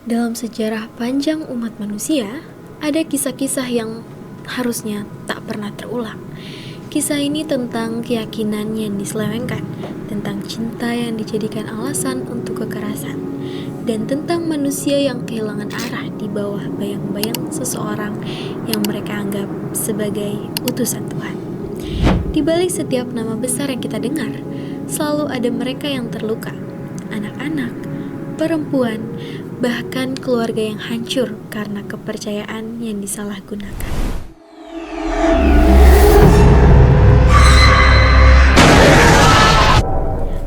Dalam sejarah panjang umat manusia, ada kisah-kisah yang harusnya tak pernah terulang. Kisah ini tentang keyakinan yang diselewengkan, tentang cinta yang dijadikan alasan untuk kekerasan, dan tentang manusia yang kehilangan arah di bawah bayang-bayang seseorang yang mereka anggap sebagai utusan Tuhan. Di balik setiap nama besar yang kita dengar, selalu ada mereka yang terluka, anak-anak, perempuan, bahkan keluarga yang hancur karena kepercayaan yang disalahgunakan.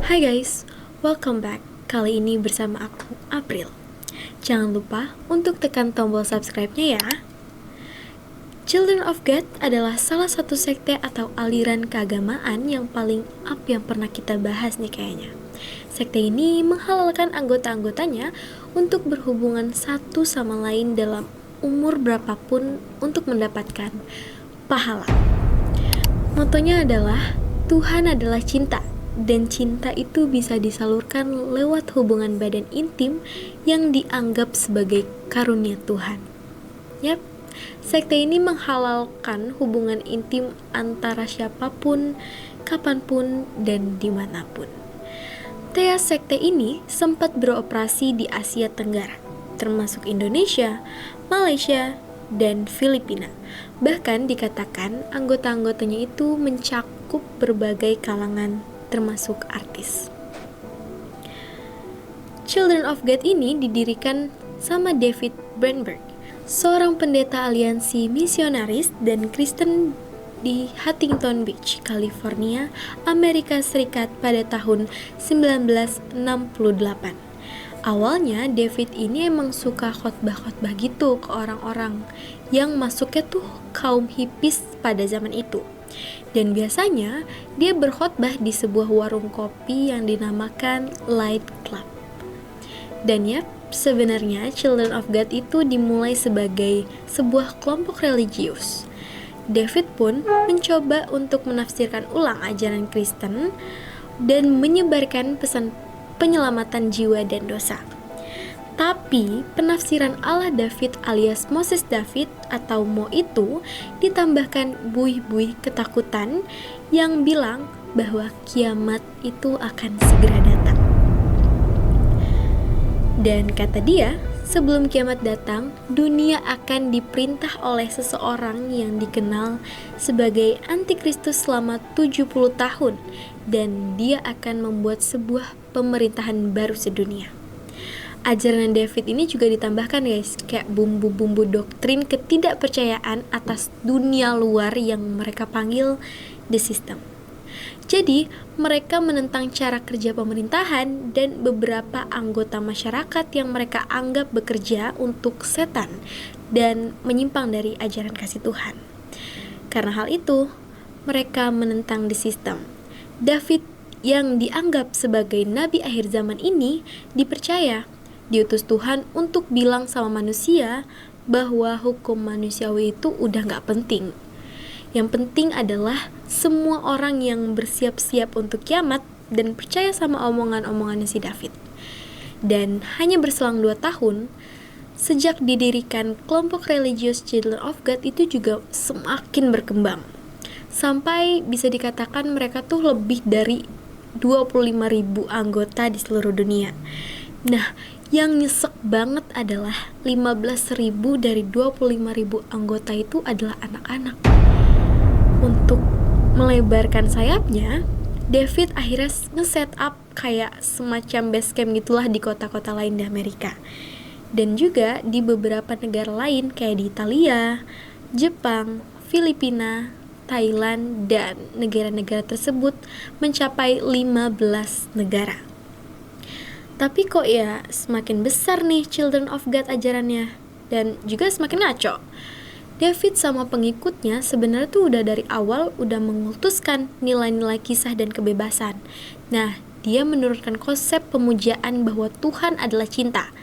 Hai guys, welcome back. Kali ini bersama aku, April. Jangan lupa untuk tekan tombol subscribe-nya ya. Children of God adalah salah satu sekte atau aliran keagamaan yang paling up yang pernah kita bahas nih kayaknya. Sekte ini menghalalkan anggota-anggotanya untuk berhubungan satu sama lain dalam umur berapapun untuk mendapatkan pahala. Motonya adalah Tuhan adalah cinta, dan cinta itu bisa disalurkan lewat hubungan badan intim yang dianggap sebagai karunia Tuhan. Yap, sekte ini menghalalkan hubungan intim antara siapapun, kapanpun, dan dimanapun. Teas sekte ini sempat beroperasi di Asia Tenggara, termasuk Indonesia, Malaysia, dan Filipina. Bahkan dikatakan anggota-anggotanya itu mencakup berbagai kalangan, termasuk artis. Children of God ini didirikan sama David Brandenburg, seorang pendeta aliansi misionaris dan Kristen di Huntington Beach, California, Amerika Serikat pada tahun 1968. Awalnya David ini emang suka khotbah-khotbah gitu ke orang-orang yang masuknya tuh kaum hippies pada zaman itu. Dan biasanya dia berkhotbah di sebuah warung kopi yang dinamakan Light Club. Dan ya, sebenarnya Children of God itu dimulai sebagai sebuah kelompok religius. David pun mencoba untuk menafsirkan ulang ajaran Kristen dan menyebarkan pesan penyelamatan jiwa dan dosa. Tapi penafsiran Allah David alias Moses David atau Mo itu ditambahkan buih-buih ketakutan yang bilang bahwa kiamat itu akan segera datang. Dan kata dia, sebelum kiamat datang, dunia akan diperintah oleh seseorang yang dikenal sebagai antikristus selama 70 tahun dan dia akan membuat sebuah pemerintahan baru sedunia. Ajaran David ini juga ditambahkan guys, kayak bumbu-bumbu doktrin ketidakpercayaan atas dunia luar yang mereka panggil the system. Jadi, mereka menentang cara kerja pemerintahan dan beberapa anggota masyarakat yang mereka anggap bekerja untuk setan dan menyimpang dari ajaran kasih Tuhan. Karena hal itu, mereka menentang the system. David yang dianggap sebagai nabi akhir zaman ini dipercaya diutus Tuhan untuk bilang sama manusia bahwa hukum manusiawi itu udah gak penting. Yang penting adalah semua orang yang bersiap-siap untuk kiamat dan percaya sama omongan-omongannya si David. Dan hanya berselang 2 tahun, sejak didirikan kelompok religius Children of God itu juga semakin berkembang. Sampai bisa dikatakan mereka tuh lebih dari 25.000 anggota di seluruh dunia. Nah, yang nyesek banget adalah 15.000 dari 25.000 anggota itu adalah anak-anak. Untuk melebarkan sayapnya, David akhirnya nge-set up kayak semacam base camp gitulah di kota-kota lain di Amerika. Dan juga di beberapa negara lain kayak di Italia, Jepang, Filipina, Thailand, dan negara-negara tersebut mencapai 15 negara. Tapi kok ya semakin besar nih Children of God ajarannya, dan juga semakin ngaco. David sama pengikutnya sebenarnya tuh udah dari awal udah mengutuskan nilai-nilai kisah dan kebebasan. Nah, dia menurunkan konsep pemujaan bahwa Tuhan adalah cinta.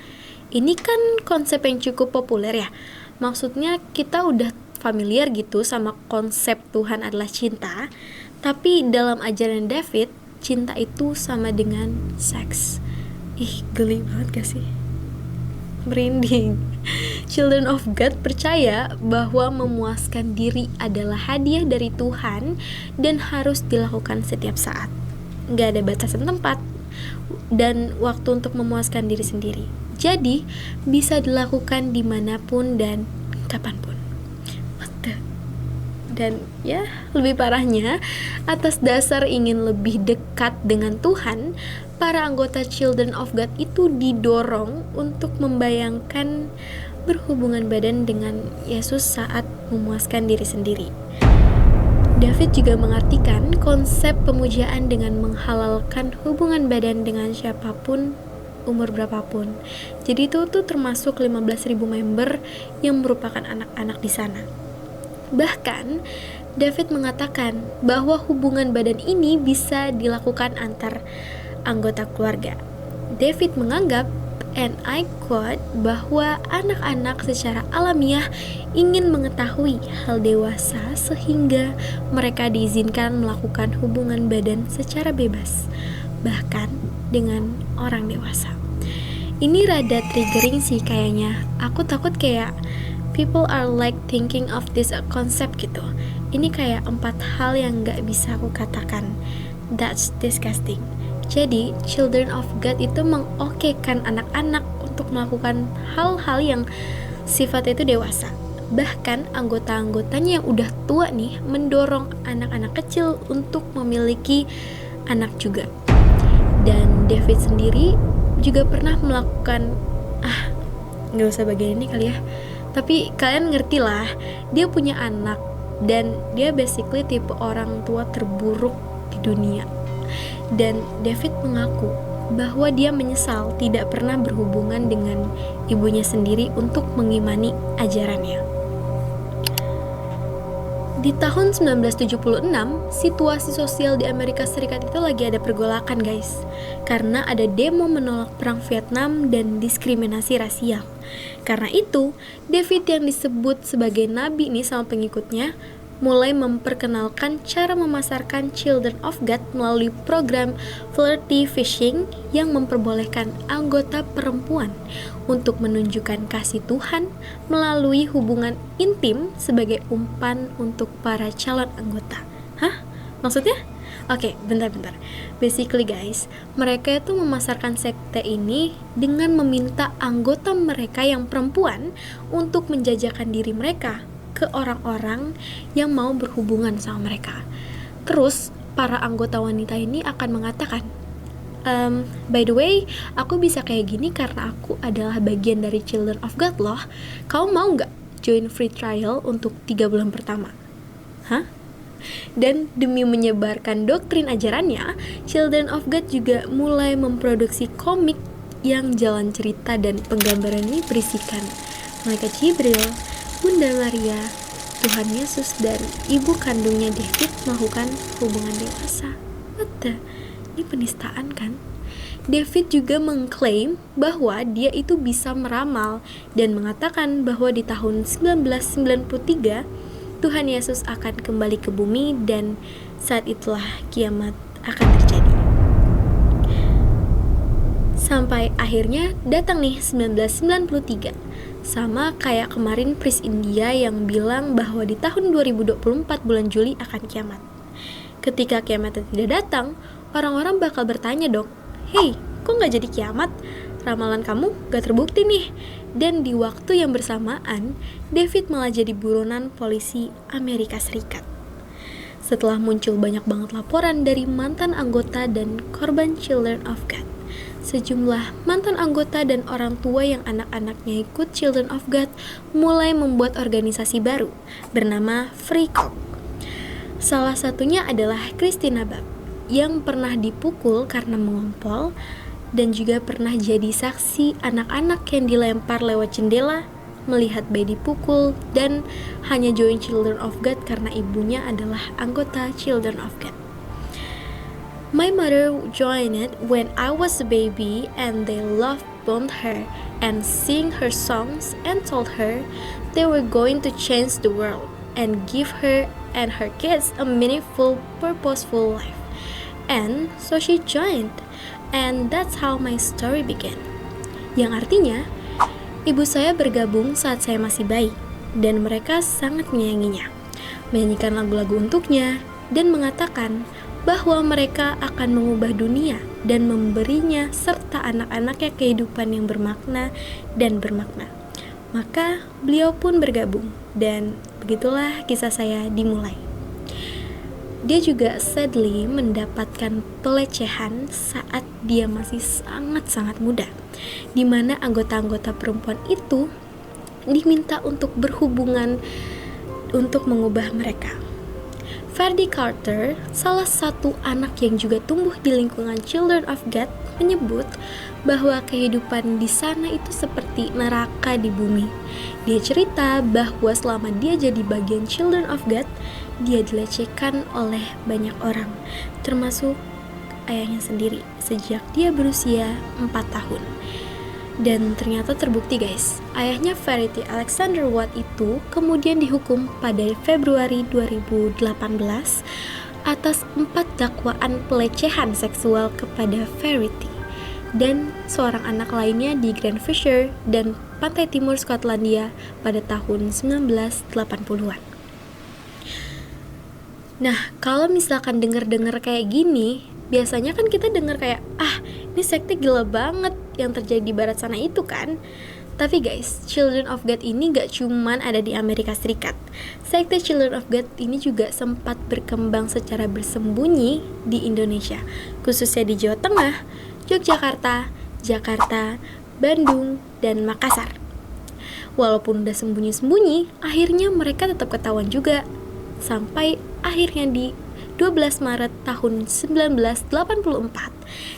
Ini kan konsep yang cukup populer ya. Maksudnya kita udah familiar gitu sama konsep Tuhan adalah cinta. Tapi dalam ajaran David, cinta itu sama dengan seks. Ih, geli banget gak sih? Merinding. Children of God percaya bahwa memuaskan diri adalah hadiah dari Tuhan dan harus dilakukan setiap saat. Gak ada batasan tempat dan waktu untuk memuaskan diri sendiri. Jadi, bisa dilakukan dimanapun dan kapanpun. Dan ya, lebih parahnya, atas dasar ingin lebih dekat dengan Tuhan, para anggota Children of God itu didorong untuk membayangkan berhubungan badan dengan Yesus saat memuaskan diri sendiri. David juga mengartikan konsep pemujaan dengan menghalalkan hubungan badan dengan siapapun, umur berapapun. Jadi itu tuh termasuk 15.000 member yang merupakan anak-anak di sana. Bahkan, David mengatakan bahwa hubungan badan ini bisa dilakukan antar anggota keluarga. David menganggap, and I quote, bahwa anak-anak secara alamiah ingin mengetahui hal dewasa sehingga mereka diizinkan melakukan hubungan badan secara bebas, bahkan dengan orang dewasa. Ini rada triggering sih kayaknya. Aku takut kayak people are like thinking of this concept gitu. Ini kayak 4 hal yang gak bisa aku katakan. That's disgusting. Jadi, Children of God itu mengokekan anak-anak untuk melakukan hal-hal yang sifatnya itu dewasa. Bahkan anggota-anggotanya yang udah tua nih mendorong anak-anak kecil untuk memiliki anak juga. Dan David sendiri juga pernah melakukan gak usah bagian ini kali ya. Tapi kalian ngerti lah, dia punya anak dan dia basically tipe orang tua terburuk di dunia. Dan David mengaku bahwa dia menyesal tidak pernah berhubungan dengan ibunya sendiri untuk mengimani ajarannya. Di tahun 1976, situasi sosial di Amerika Serikat itu lagi ada pergolakan guys, karena ada demo menolak perang Vietnam dan diskriminasi rasial. Karena itu, David yang disebut sebagai nabi nih sama pengikutnya, mulai memperkenalkan cara memasarkan Children of God melalui program Flirty Fishing yang memperbolehkan anggota perempuan untuk menunjukkan kasih Tuhan melalui hubungan intim sebagai umpan untuk para calon anggota. Hah? Maksudnya? Oke, bentar. Basically guys, mereka itu memasarkan sekte ini dengan meminta anggota mereka yang perempuan untuk menjajakan diri mereka ke orang-orang yang mau berhubungan sama mereka. Terus, para anggota wanita ini akan mengatakan, by the way, aku bisa kayak gini karena aku adalah bagian dari Children of God loh. Kau mau gak join free trial untuk 3 bulan pertama? Hah? Dan demi menyebarkan doktrin ajarannya, Children of God juga mulai memproduksi komik yang jalan cerita dan penggambaran ini berisikan Malaikat Jibril, Bunda Maria, Tuhan Yesus, dan ibu kandungnya David melakukan hubungan dewasa. What the? Ini penistaan kan? David juga mengklaim bahwa dia itu bisa meramal dan mengatakan bahwa di tahun 1993 Tuhan Yesus akan kembali ke bumi dan saat itulah kiamat akan terjadi. Sampai akhirnya datang nih 1993. Sama kayak kemarin Pris India yang bilang bahwa di tahun 2024 bulan Juli akan kiamat. Ketika kiamat tidak datang, orang-orang bakal bertanya dong, "Hey, kok gak jadi kiamat? Ramalan kamu gak terbukti nih." Dan di waktu yang bersamaan, David malah jadi buronan polisi Amerika Serikat. Setelah muncul banyak banget laporan dari mantan anggota dan korban Children of God, sejumlah mantan anggota dan orang tua yang anak-anaknya ikut Children of God mulai membuat organisasi baru bernama Free Cop. Salah satunya adalah Christina Bab yang pernah dipukul karena mengompol dan juga pernah jadi saksi anak-anak yang dilempar lewat jendela, melihat bayi dipukul, dan hanya join Children of God karena ibunya adalah anggota Children of God. My mother joined it when I was a baby and they loved both her and sing her songs and told her they were going to change the world and give her and her kids a meaningful, purposeful life. And so she joined. And that's how my story began. Yang artinya, Ibu saya bergabung saat saya masih bayi, dan mereka sangat menyayanginya, menyanyikan lagu-lagu untuknya, dan mengatakan bahwa mereka akan mengubah dunia dan memberinya serta anak-anaknya kehidupan yang bermakna dan bermakna. Maka beliau pun bergabung, dan begitulah kisah saya dimulai. Dia juga sadly mendapatkan pelecehan saat dia masih sangat-sangat muda, di mana anggota-anggota perempuan itu diminta untuk berhubungan untuk mengubah mereka. Ferdy Carter, salah satu anak yang juga tumbuh di lingkungan Children of God, menyebut bahwa kehidupan di sana itu seperti neraka di bumi. Dia cerita bahwa selama dia jadi bagian Children of God, dia dilecehkan oleh banyak orang, termasuk ayahnya sendiri, sejak dia berusia 4 tahun. Dan ternyata terbukti guys, ayahnya Verity Alexander Watt itu kemudian dihukum pada Februari 2018 atas 4 dakwaan pelecehan seksual kepada Verity dan seorang anak lainnya di Grand Fisher dan Pantai Timur Skotlandia pada tahun 1980-an. Nah, kalau misalkan denger-denger kayak gini, biasanya kan kita denger kayak, ini sekte gila banget yang terjadi di barat sana itu kan. Tapi guys, Children of God ini gak cuman ada di Amerika Serikat. Sekte Children of God ini juga sempat berkembang secara bersembunyi di Indonesia, khususnya di Jawa Tengah, Yogyakarta, Jakarta, Bandung, dan Makassar. Walaupun udah sembunyi-sembunyi, akhirnya mereka tetap ketahuan juga. Sampai akhirnya di 12 Maret tahun 1984,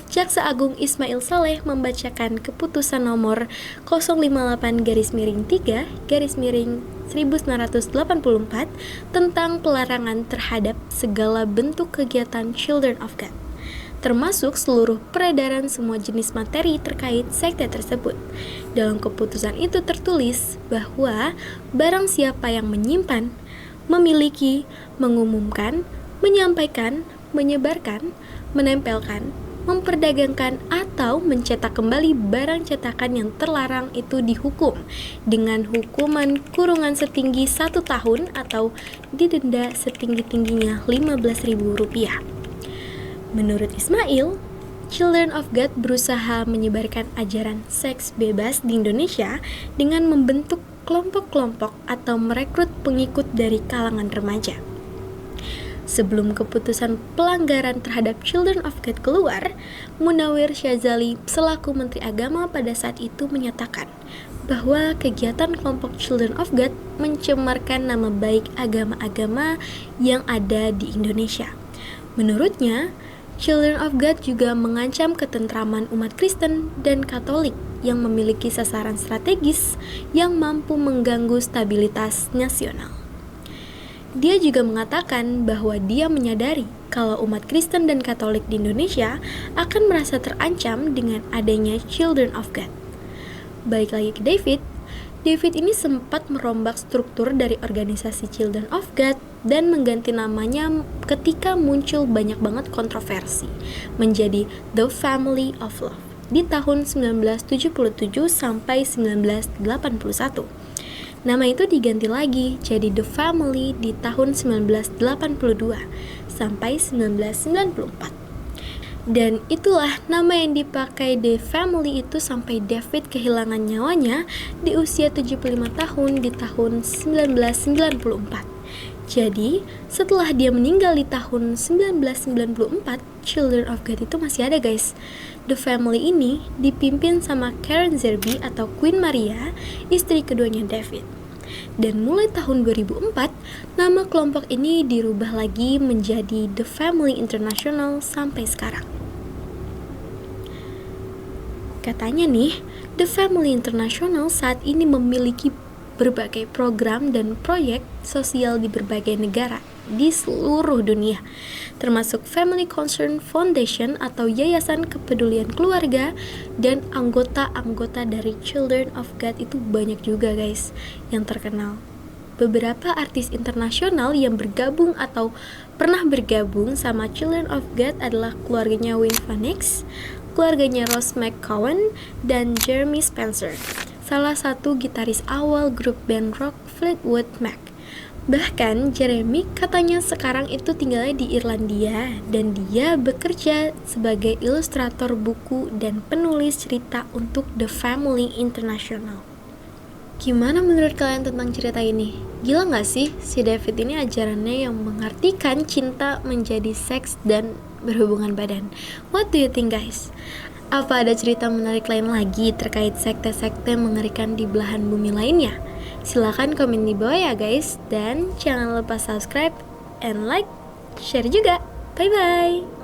Jaksa Agung Ismail Saleh membacakan keputusan nomor 058-3/1984 tentang pelarangan terhadap segala bentuk kegiatan Children of God, termasuk seluruh peredaran semua jenis materi terkait sekte tersebut. Dalam keputusan itu tertulis bahwa barang siapa yang menyimpan, memiliki, mengumumkan, menyampaikan, menyebarkan, menempelkan, memperdagangkan, atau mencetak kembali barang cetakan yang terlarang itu dihukum dengan hukuman kurungan setinggi 1 tahun atau didenda setinggi-tingginya Rp15.000. Menurut Ismail, Children of God berusaha menyebarkan ajaran seks bebas di Indonesia dengan membentuk kelompok-kelompok atau merekrut pengikut dari kalangan remaja. Sebelum keputusan pelanggaran terhadap Children of God keluar, Munawir Syazali selaku Menteri Agama pada saat itu menyatakan bahwa kegiatan kelompok Children of God mencemarkan nama baik agama-agama yang ada di Indonesia. Menurutnya, Children of God juga mengancam ketentraman umat Kristen dan Katolik yang memiliki sasaran strategis yang mampu mengganggu stabilitas nasional. Dia juga mengatakan bahwa dia menyadari kalau umat Kristen dan Katolik di Indonesia akan merasa terancam dengan adanya Children of God. Balik lagi ke David ini sempat merombak struktur dari organisasi Children of God dan mengganti namanya ketika muncul banyak banget kontroversi menjadi The Family of Love di tahun 1977 sampai 1981. Nama itu diganti lagi jadi The Family di tahun 1982 sampai 1994. Dan itulah nama yang dipakai The Family itu sampai David kehilangan nyawanya di usia 75 tahun di tahun 1994. Jadi, setelah dia meninggal di tahun 1994, Children of God itu masih ada guys. The Family ini dipimpin sama Karen Zerby atau Queen Maria, istri keduanya David. Dan mulai tahun 2004, nama kelompok ini dirubah lagi menjadi The Family International sampai sekarang. Katanya nih, The Family International saat ini memiliki berbagai program dan proyek sosial di berbagai negara di seluruh dunia, termasuk Family Concern Foundation atau Yayasan Kepedulian Keluarga, dan anggota-anggota dari Children of God itu banyak juga guys yang terkenal. Beberapa artis internasional yang bergabung atau pernah bergabung sama Children of God adalah keluarganya Wayne Phoenix, keluarganya Ross McGowan, dan Jeremy Spencer. salah satu gitaris awal grup band rock Fleetwood Mac. Bahkan Jeremy katanya sekarang itu tinggalnya di Irlandia dan dia bekerja sebagai ilustrator buku dan penulis cerita untuk The Family International. Gimana menurut kalian tentang cerita ini? Gila gak sih si David ini ajarannya yang mengartikan cinta menjadi seks dan berhubungan badan? What do you think guys? Apa ada cerita menarik lain lagi terkait sekte-sekte mengerikan di belahan bumi lainnya? Silahkan komen di bawah ya guys. Dan jangan lupa subscribe and like, share juga. Bye bye.